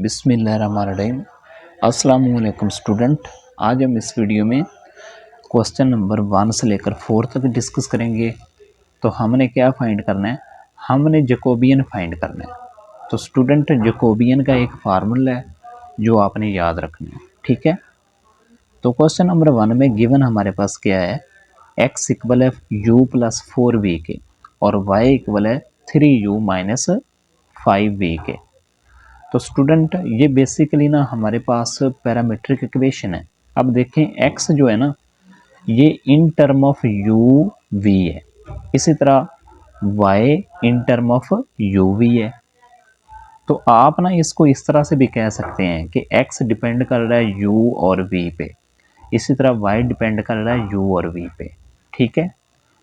बिस्मिल्लाहिर्रहमानिर्रहीम। अस्सलाम वालेकुम स्टूडेंट। आज हम इस वीडियो में क्वेश्चन नंबर 1 से लेकर 4 तक डिस्कस करेंगे। तो हमने क्या फाइंड करना है, हमने जैकोबियन फाइंड करना है। तो स्टूडेंट जैकोबियन का एक फार्मूला है जो आपने याद रखना है, ठीक है। तो क्वेश्चन नंबर 1 में गिवन हमारे पास क्या है, x इक्वल है u प्लस 4v के और y इक्वल है 3u माइनस 5v के। तो स्टूडेंट ये बेसिकली ना हमारे पास पैरामीट्रिक इक्वेशन है। अब देखें x जो है ना ये in term of u v है, इसी तरह y in term of u v है। तो आप ना इसको इस तरह से भी कह सकते हैं कि x डिपेंड कर रहा है u और v पे, इसी तरह y डिपेंड कर रहा है u और v पे, ठीक है।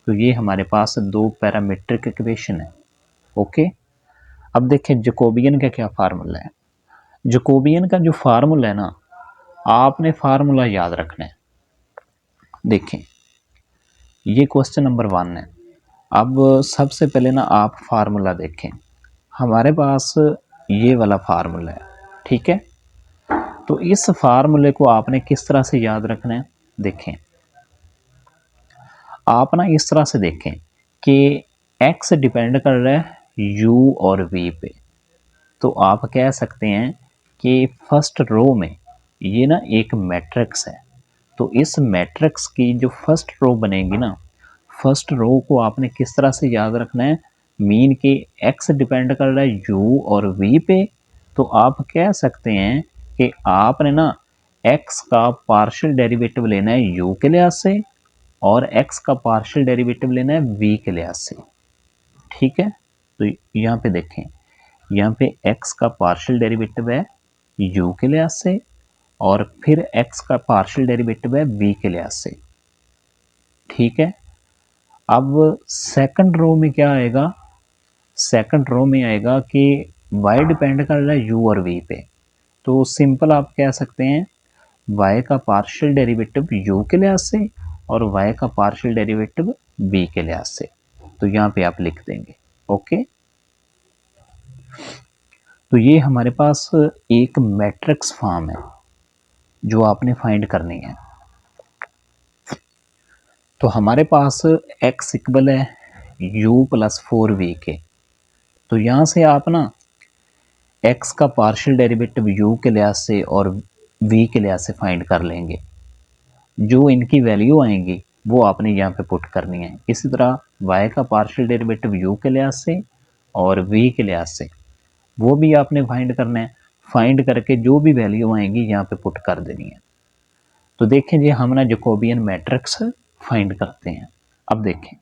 तो ये हमारे पास दो पैरामीट्रिक इक्वेशन है, ओके। अब देखें जैकोबियन का क्या फार्मूला है। जैकोबियन का जो फार्मूला है ना, आपने फार्मूला याद रखना है। देखें ये क्वेश्चन नंबर 1 है। अब सबसे पहले ना आप फार्मूला देखें, हमारे पास ये वाला फार्मूला है, ठीक है। तो इस फार्मूले को आपने किस तरह से याद रखना है, देखें आप ना इस तरह से देखें कि x डिपेंड कर रहा है u और v पे। तो आप कह सकते हैं कि फर्स्ट रो में ये ना एक मैट्रिक्स है। तो इस मैट्रिक्स की जो फर्स्ट रो बनेगी ना, फर्स्ट रो को आपने किस तरह से याद रखना है, मीन के x डिपेंड कर रहा है u और v पे। तो आप कह सकते हैं कि आपने ना x का पार्शियल डेरिवेटिव लेना है u के लिहाज से और x का पार्शियल डेरिवेटिव लेना है v के लिहाज से, ठीक है। तो यहाँ पे देखें, यहाँ पे x का पार्शियल डेरिवेटिव है u के लिहाज से और फिर x का पार्शियल डेरिवेटिव है v के लिहाज से, ठीक है। अब सेकंड रो में क्या आएगा, सेकंड रो में आएगा कि y डिपेंड कर रहा है u और v पे। तो सिंपल आप कह सकते हैं y का पार्शियल डेरिवेटिव u के लिहाज से और y का पार्शियल डेरिवेटिव v के लिहाज से। तो यहाँ पे आप लिख देंगे, ओके। तो ये हमारे पास एक मैट्रिक्स फॉर्म है जो आपने फाइंड करनी है। तो हमारे पास x इक्वल है u प्लस 4v के। तो यहाँ से आप ना x का पार्शियल डेरिवेटिव u के लिहाज से और v के लिहाज से फाइंड कर लेंगे। जो इनकी वैल्यू आएंगी वो आपने यहाँ पे पुट करनी है। इसी तरह y का पार्शियल डेरिवेटिव u के लिहाज से और v के लिहाज से वो भी आपने फाइंड करना है। फाइंड करके जो भी वैल्यू आएंगी यहाँ पे पुट कर देनी है। तो देखें जी हम ना जैकोबियन मैट्रिक्स फाइंड करते हैं। अब देखें,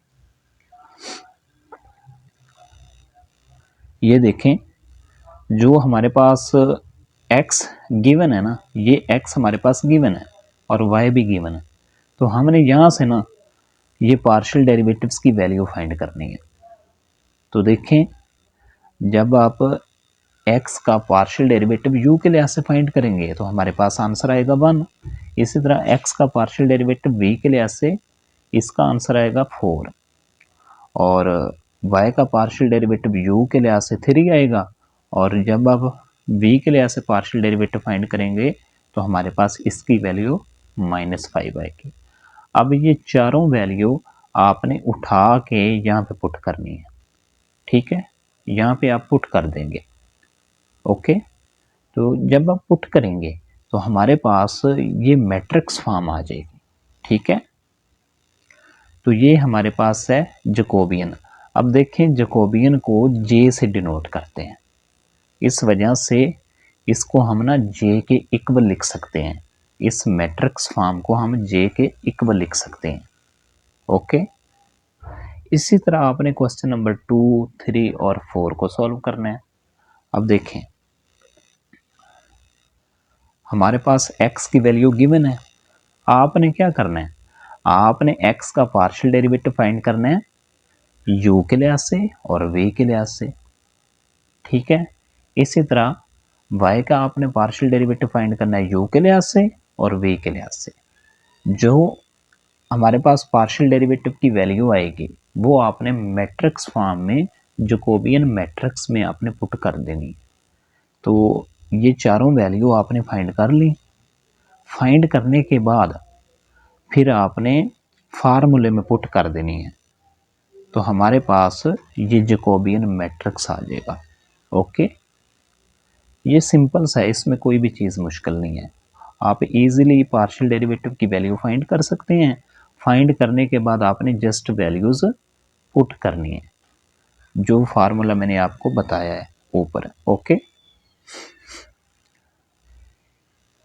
ये देखें जो हमारे पास x गिवन है ना, ये x हमारे पास गिवन है और y भी गिवन है। तो हमने यहाँ से ना ये पार्शियल डेरिवेटिव्स की वैल्यू फाइंड करनी है। तो देखें जब आप x का पार्शियल डेरिवेटिव u के लिहाज से फाइंड करेंगे तो हमारे पास आंसर आएगा 1। इसी तरह x का पार्शियल डेरिवेटिव v के लिहाज से इसका आंसर आएगा 4 और y का पार्शियल डेरिवेटिव u के लिहाज से 3 आएगा। और जब आप v के लिहाज से पार्शियल डेरिवेटिव फाइंड करेंगे तो हमारे पास इसकी वैल्यू -5 आएगी। अब ये चारों वैल्यू आपने उठा के यहाँ पे पुट करनी है, ठीक है। यहाँ पे आप पुट कर देंगे, ओके। तो जब आप पुट करेंगे तो हमारे पास ये मैट्रिक्स फॉर्म आ जाएगी, ठीक है। तो ये हमारे पास है जैकोबियन। अब देखें जैकोबियन को J से डिनोट करते हैं, इस वजह से इसको हम ना J के इक्वल लिख सकते हैं। इस मैट्रिक्स फॉर्म को हम J के इक्वल लिख सकते हैं, ओके। इसी तरह आपने क्वेश्चन नंबर 2, 3 और 4 को सॉल्व करना है। अब देखें हमारे पास x की वैल्यू गिवन है। आपने क्या करना है, आपने x का पार्शियल डेरिवेटिव फाइंड करना है u के लिहाज से और v के लिहाज से, ठीक है। इसी तरह y का आपने पार्शियल डेरिवेटिव फाइंड करना है u के लिहाज से और v के लिहाज से। जो हमारे पास पार्शियल डेरिवेटिव की वैल्यू आएगी वो आपने मैट्रिक्स फॉर्म में जैकोबियन मैट्रिक्स में आपने पुट कर देनी। तो ये चारों वैल्यू आपने फाइंड कर ली। फाइंड करने के बाद फिर आपने फार्मूले में पुट कर देनी है, तो हमारे पास ये जैकोबियन मैट्रिक्स आ जाएगा। ओके, ये सिंपल सा है, इसमें कोई भी चीज़ मुश्किल नहीं है। आप इजीली पार्शियल डेरिवेटिव की वैल्यू फाइंड कर सकते हैं। फाइंड करने के बाद आपने जस्ट वैल्यूज़ पुट करनी है, जो फार्मूला मैंने आपको बताया है ऊपर। ओके,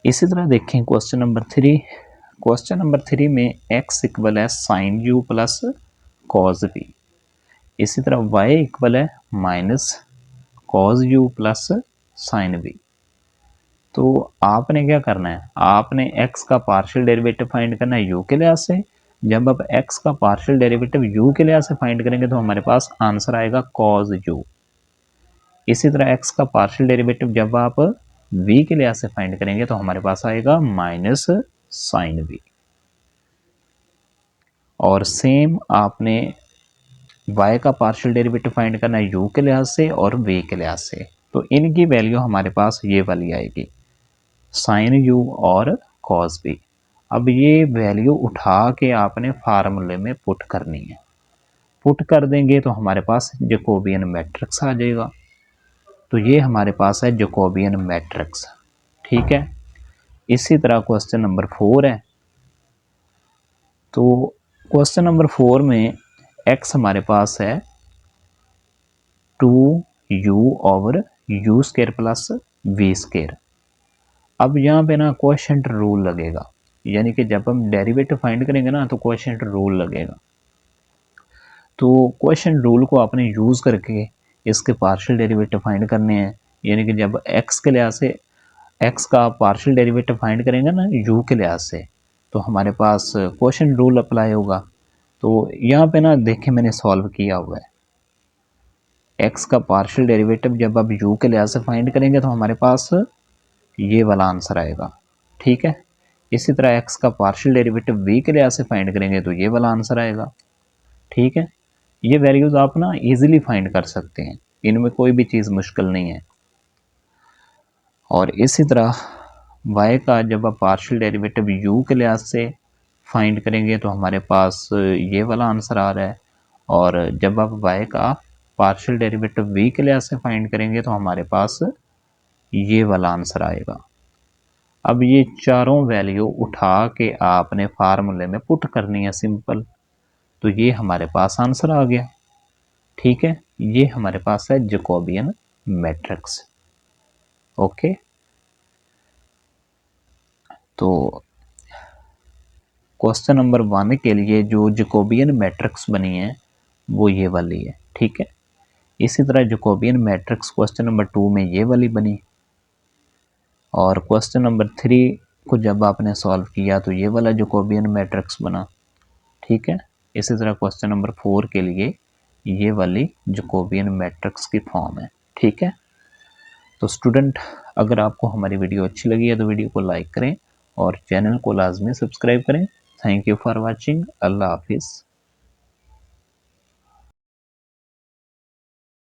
इसी तरह देखें क्वेश्चन नंबर 3। क्वेश्चन नंबर 3 में x इक्वल है sine U plus cos V. इसी तरह y इक्वल है minus cos U plus sine V. तो आपने क्या करना है, आपने x का पार्शियल डेरिवेटिव फाइंड करना है u के लिहाज से। जब आप x का पार्शियल डेरिवेटिव u के लिहाज से फाइंड करेंगे तो हमारे पास आंसर आएगा कॉज u। इसी तरह x का पार्शियल डेरिवेटिव जब आप v के लिहाज से फाइंड करेंगे तो हमारे पास आएगा माइनस साइन v। और सेम आपने y का पार्शियल डेरिवेटिव फाइंड करना है u के लिहाज से और v के लिहाज से। तो इनकी वैल्यू हमारे पास ये वाली आएगी, साइन यू और कॉस बी। अब ये वैल्यू उठा के आपने फार्मूले में पुट करनी है। पुट कर देंगे तो हमारे पास जैकोबियन मैट्रिक्स आ जाएगा। तो ये हमारे पास है जैकोबियन मैट्रिक्स। ठीक है, इसी तरह क्वेश्चन नंबर 4 है। तो क्वेश्चन नंबर 4 में x हमारे पास है 2u over U square plus V square. अब यहाँ पे ना क्वोशिएंट रूल लगेगा, यानी कि जब हम डेरिवेटिव फाइंड करेंगे ना तो क्वोशिएंट रूल लगेगा। तो क्वोशिएंट रूल को आपने यूज़ करके इसके पार्शियल डेरिवेटिव फाइंड करने हैं। यानी कि जब x के लिहाज से x का पार्शियल डेरिवेटिव फाइंड करेंगे ना u के लिहाज से, तो हमारे पास क्वोशिएंट रूल अप्लाई होगा। तो यहाँ पे ना देखें मैंने सॉल्व किया हुआ है। x का पार्शियल डेरिवेटिव जब आप u के लिहाज से फाइंड करेंगे तो हमारे पास ये वाला आंसर आएगा। ठीक है, इसी तरह x का पार्शियल डेरिवेटिव v के लिहाज से फाइंड करेंगे तो ये वाला आंसर आएगा। ठीक है, ये वैल्यूज आप ना इजीली फाइंड कर सकते हैं, इनमें कोई भी चीज़ मुश्किल नहीं है। और इसी तरह y का जब आप पार्शियल डेरिवेटिव u के लिहाज से फाइंड करेंगे तो हमारे पास ये वाला आंसर आ रहा है। और जब आप y का पार्शियल डेरिवेटिव v के लिहाज से फाइंड करेंगे तो हमारे पास ये वाला आंसर आएगा। अब ये चारों वैल्यू उठा के आपने फार्मूले में पुट करनी है, सिंपल। तो ये हमारे पास आंसर आ गया। ठीक है, ये हमारे पास है जैकोबियन मैट्रिक्स। ओके, तो क्वेश्चन नंबर 1 के लिए जो जैकोबियन मैट्रिक्स बनी है वो ये वाली है। ठीक है, इसी तरह जैकोबियन मैट्रिक्स क्वेश्चन नंबर 2 में ये वाली बनी। और क्वेश्चन नंबर 3 को जब आपने सॉल्व किया तो ये वाला जैकोबियन मैट्रिक्स बना। ठीक है, इसी तरह क्वेश्चन नंबर 4 के लिए ये वाली जैकोबियन मैट्रिक्स की फॉर्म है। ठीक है, तो स्टूडेंट अगर आपको हमारी वीडियो अच्छी लगी है तो वीडियो को लाइक करें और चैनल को लाजमी सब्सक्राइब करें। Thank you for watching. अल्लाह हाफिज़।